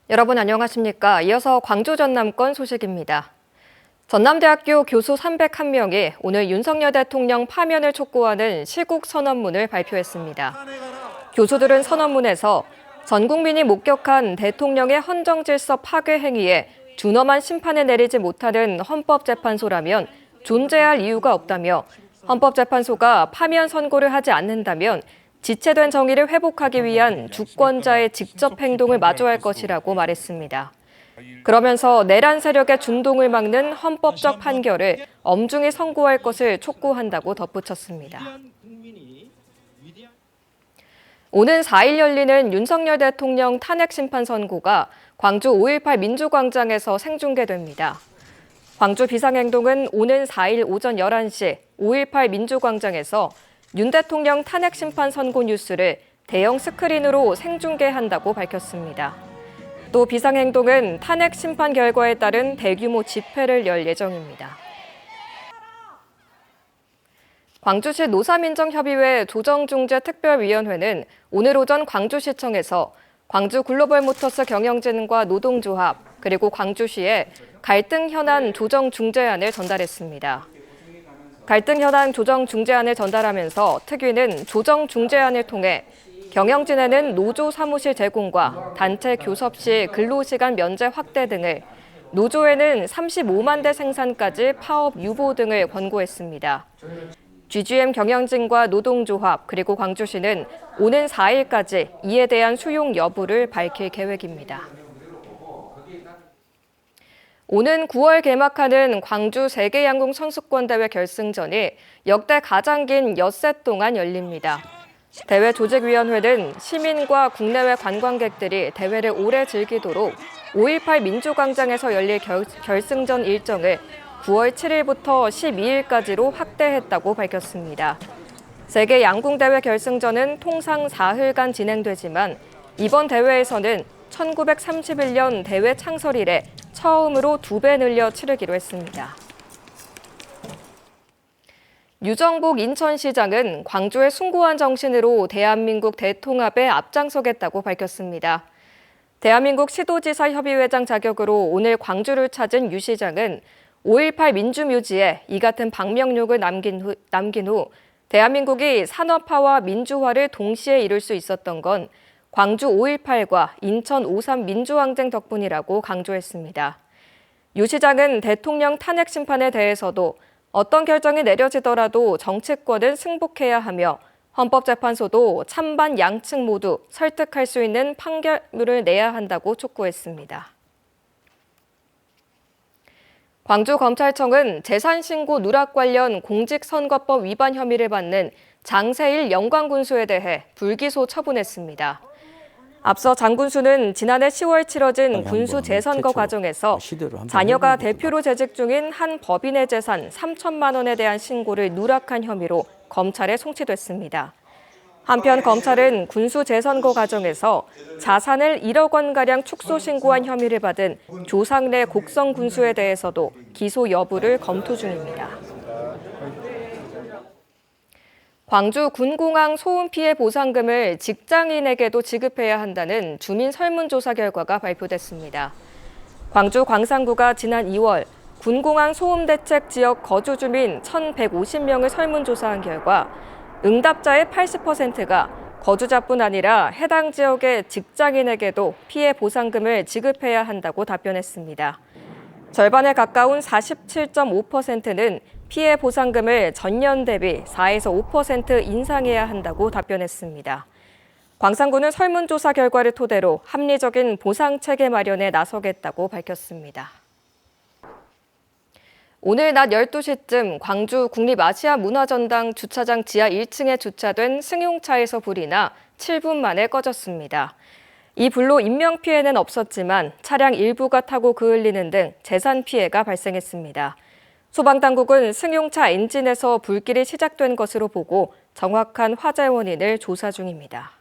여러분 안녕하십니까? 이어서 광주 전남권 소식입니다. 전남대학교 교수 301명이 오늘 윤석열 대통령 파면을 촉구하는 시국 선언문을 발표했습니다. 교수들은 선언문에서 전 국민이 목격한 대통령의 헌정질서 파괴 행위에 준엄한 심판을 내리지 못하는 헌법재판소라면 존재할 이유가 없다며 헌법재판소가 파면 선고를 하지 않는다면 지체된 정의를 회복하기 위한 주권자의 직접 행동을 마주할 것이라고 말했습니다. 그러면서 내란 세력의 준동을 막는 헌법적 판결을 엄중히 선고할 것을 촉구한다고 덧붙였습니다. 오는 4일 열리는 윤석열 대통령 탄핵 심판 선고가 광주 5.18 민주광장에서 생중계됩니다. 광주 비상행동은 오는 4일 오전 11시 5.18 민주광장에서 윤 대통령 탄핵 심판 선고 뉴스를 대형 스크린으로 생중계한다고 밝혔습니다. 또 비상행동은 탄핵 심판 결과에 따른 대규모 집회를 열 예정입니다. 광주시 노사민정협의회 조정중재특별위원회는 오늘 오전 광주시청에서 광주 글로벌모터스 경영진과 노동조합 그리고 광주시에 갈등 현안 조정 중재안을 전달했습니다. 갈등 현안 조정 중재안을 전달하면서 특위는 조정 중재안을 통해 경영진에는 노조 사무실 제공과 단체 교섭 시 근로시간 면제 확대 등을, 노조에는 35만 대 생산까지 파업 유보 등을 권고했습니다. GGM 경영진과 노동조합 그리고 광주시는 오는 4일까지 이에 대한 수용 여부를 밝힐 계획입니다. 오는 9월 개막하는 광주 세계양궁 선수권대회 결승전이 역대 가장 긴 엿새 동안 열립니다. 대회 조직위원회는 시민과 국내외 관광객들이 대회를 오래 즐기도록 5.18 민주광장에서 열릴 결승전 일정을 9월 7일부터 12일까지로 확대했다고 밝혔습니다. 세계양궁대회 결승전은 통상 4흘간 진행되지만 이번 대회에서는 1931년 대회 창설 이래 처음으로 2배 늘려 치르기로 했습니다. 유정복 인천시장은 광주의 숭고한 정신으로 대한민국 대통합에 앞장서겠다고 밝혔습니다. 대한민국 시도지사 협의회장 자격으로 오늘 광주를 찾은 유 시장은 5.18 민주묘지에 이 같은 방명록을 남긴 후 대한민국이 산업화와 민주화를 동시에 이룰 수 있었던 건 광주 5.18과 인천 5.3 민주항쟁 덕분이라고 강조했습니다. 유 시장은 대통령 탄핵 심판에 대해서도 어떤 결정이 내려지더라도 정치권은 승복해야 하며 헌법재판소도 찬반 양측 모두 설득할 수 있는 판결문을 내야 한다고 촉구했습니다. 광주검찰청은 재산신고 누락 관련 공직선거법 위반 혐의를 받는 장세일 영광군수에 대해 불기소 처분했습니다. 앞서 장 군수는 지난해 10월 치러진 군수 재선거 과정에서 자녀가 대표로 재직 중인 한 법인의 재산 3천만 원에 대한 신고를 누락한 혐의로 검찰에 송치됐습니다. 한편 검찰은 군수 재선거 과정에서 자산을 1억 원가량 축소 신고한 혐의를 받은 조상래 곡성 군수에 대해서도 기소 여부를 검토 중입니다. 광주 군공항 소음 피해 보상금을 직장인에게도 지급해야 한다는 주민 설문조사 결과가 발표됐습니다. 광주 광산구가 지난 2월 군공항 소음 대책 지역 거주 주민 1,150명을 설문조사한 결과 응답자의 80%가 거주자뿐 아니라 해당 지역의 직장인에게도 피해 보상금을 지급해야 한다고 답변했습니다. 절반에 가까운 47.5%는 피해 보상금을 전년 대비 4에서 5% 인상해야 한다고 답변했습니다. 광산구는 설문조사 결과를 토대로 합리적인 보상 체계 마련에 나서겠다고 밝혔습니다. 오늘 낮 12시쯤 광주 국립아시아문화전당 주차장 지하 1층에 주차된 승용차에서 불이 나 7분 만에 꺼졌습니다. 이 불로 인명피해는 없었지만 차량 일부가 타고 그을리는 등 재산 피해가 발생했습니다. 소방당국은 승용차 엔진에서 불길이 시작된 것으로 보고 정확한 화재 원인을 조사 중입니다.